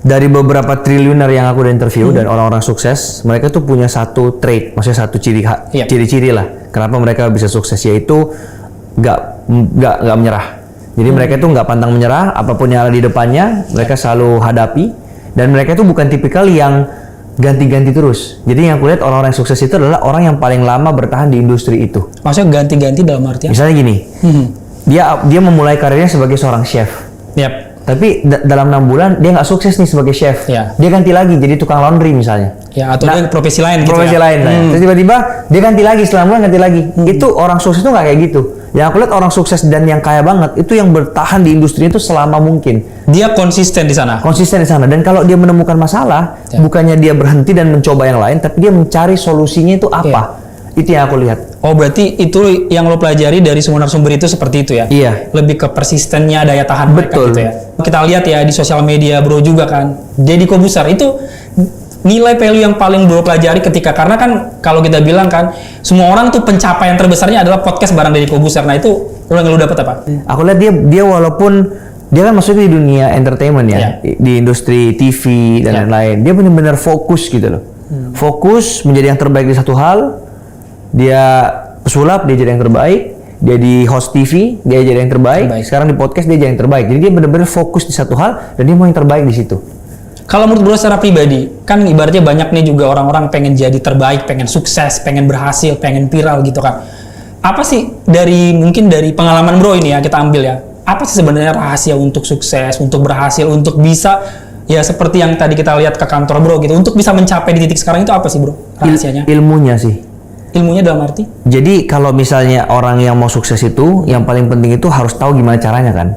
Dari beberapa triliuner yang aku udah interview dan orang-orang sukses, mereka tuh punya satu trait, maksudnya satu ciri-ciri lah. Kenapa mereka bisa sukses, yaitu nggak menyerah. Jadi mereka tuh nggak pantang menyerah, apapun yang ada di depannya, mereka selalu hadapi. Dan mereka tuh bukan tipikal yang ganti-ganti terus. Jadi yang aku lihat orang-orang yang sukses itu adalah orang yang paling lama bertahan di industri itu. Maksudnya ganti-ganti dalam artian? Misalnya gini, dia memulai karirnya sebagai seorang chef. Yap. Tapi dalam 6 bulan dia nggak sukses nih sebagai chef. Ya. Dia ganti lagi jadi tukang laundry misalnya. Ya, atau dia profesi lain gitu. Profesi lain. Terus tiba-tiba dia ganti lagi setelah bulan ganti lagi. Itu orang sukses itu nggak kayak gitu. Yang aku lihat orang sukses dan yang kaya banget itu yang bertahan di industri itu selama mungkin. Dia konsisten di sana. Konsisten di sana. Dan kalau dia menemukan masalah, bukannya dia berhenti dan mencoba yang lain, tapi dia mencari solusinya itu apa. Itu yang aku lihat. Oh, berarti itu yang lo pelajari dari semua narasumber itu seperti itu ya? Iya. Lebih ke persistennya, daya tahan mereka gitu ya? Kita lihat ya di sosial media bro juga kan, Deddy Corbuzier itu nilai value yang paling bro pelajari ketika, karena kan kalau kita bilang kan, semua orang tuh pencapaian terbesarnya adalah podcast bareng Deddy Corbuzier. Nah itu yang lo dapet apa? Aku lihat dia walaupun dia kan masuk di dunia entertainment ya, di industri TV dan lain-lain, dia benar-benar fokus gitu loh. Fokus menjadi yang terbaik di satu hal. Dia pesulap, dia jadi yang terbaik. Dia di host TV, dia jadi yang terbaik. Sekarang di podcast dia jadi yang terbaik. Jadi dia benar-benar fokus di satu hal dan dia mau yang terbaik di situ. Kalau menurut bro secara pribadi, kan ibaratnya banyak nih juga orang-orang pengen jadi terbaik, pengen sukses, pengen berhasil, pengen viral gitu kan. Apa sih mungkin dari pengalaman bro ini ya kita ambil ya, apa sih sebenarnya rahasia untuk sukses, untuk berhasil, untuk bisa ya seperti yang tadi kita lihat ke kantor bro gitu, untuk bisa mencapai di titik sekarang itu apa sih bro rahasianya? Ilmunya sih. Ilmunya dalam arti? Jadi kalau misalnya orang yang mau sukses itu, yang paling penting itu harus tahu gimana caranya kan.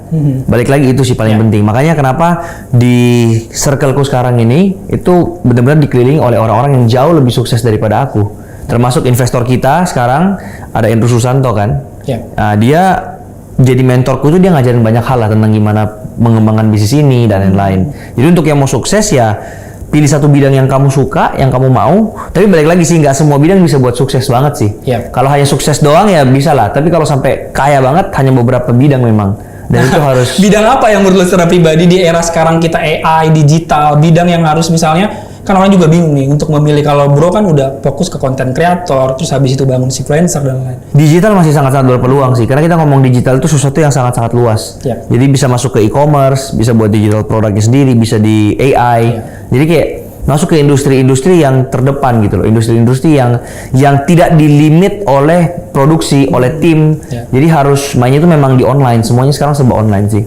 Balik lagi itu sih paling penting. Makanya kenapa di circleku sekarang ini itu benar-benar dikelilingi oleh orang-orang yang jauh lebih sukses daripada aku. Termasuk investor kita sekarang ada Andrew Susanto kan. Nah, dia jadi mentorku tuh, dia ngajarin banyak hal lah tentang gimana mengembangkan bisnis ini dan lain-lain. Jadi untuk yang mau sukses ya pilih satu bidang yang kamu suka, yang kamu mau. Tapi balik lagi sih, nggak semua bidang bisa buat sukses banget sih. Kalau hanya sukses doang ya bisa lah. Tapi kalau sampai kaya banget, hanya beberapa bidang memang. Dan itu harus... Bidang apa yang menurut lo secara pribadi di era sekarang kita AI, digital, bidang yang harus misalnya, kan orang juga bingung nih untuk memilih. Kalau bro kan udah fokus ke konten kreator, terus habis itu bangun influencer dan lain-lain. Digital masih sangat-sangat berpeluang sih, karena kita ngomong digital itu sesuatu yang sangat-sangat luas. Jadi bisa masuk ke e-commerce, bisa buat digital produknya sendiri, bisa di AI. Jadi kayak masuk ke industri-industri yang terdepan gitu loh, industri-industri yang tidak dilimit oleh produksi, oleh tim. Jadi harus mainnya itu memang di online, semuanya sekarang serba online sih.